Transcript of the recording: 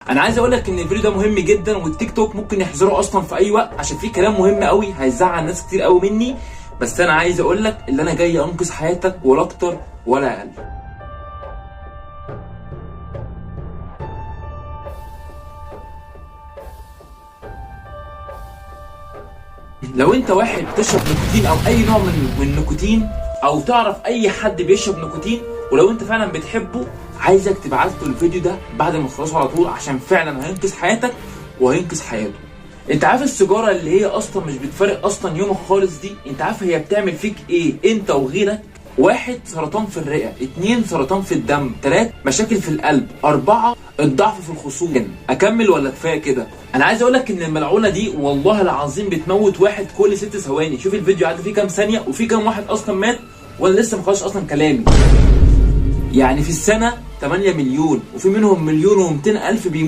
انا عايز اقول لك ان الفيديو ده مهم جدا، والتيك توك ممكن يحظره اصلا في اي وقت عشان فيه كلام مهم قوي هيزعل ناس كتير قوي مني. بس انا عايز اقول لك ان انا جاي انقذ حياتك ولا اكتر ولا اقل. لو انت واحد بتشرب نيكوتين او اي نوع من النيكوتين، او تعرف اي حد بيشرب نيكوتين، ولو انت فعلا بتحبه، عايزك تبعت له الفيديو ده بعد ما تخلصه على طول، عشان فعلا هينقذ حياتك وهينقذ حياته. انت عارف السيجاره اللي هي اصلا مش بتفرق اصلا يومك خالص دي، انت عارف هي بتعمل فيك ايه انت وغيرك؟ 1 سرطان في الرئه، 2 سرطان في الدم، 3 مشاكل في القلب، 4 الضعف في الخصوم. اكمل ولا كفايه كده؟ انا عايز اقول لك ان الملعونه دي والله العظيم بتموت واحد كل 6 ثواني. شوف الفيديو عدى فيه كام ثانيه وفي كام واحد اصلا مات وانا لسه ما خلصش اصلا كلامي. يعني في السنه 8 مليون، وفي منهم 1,200,000 بيموتوا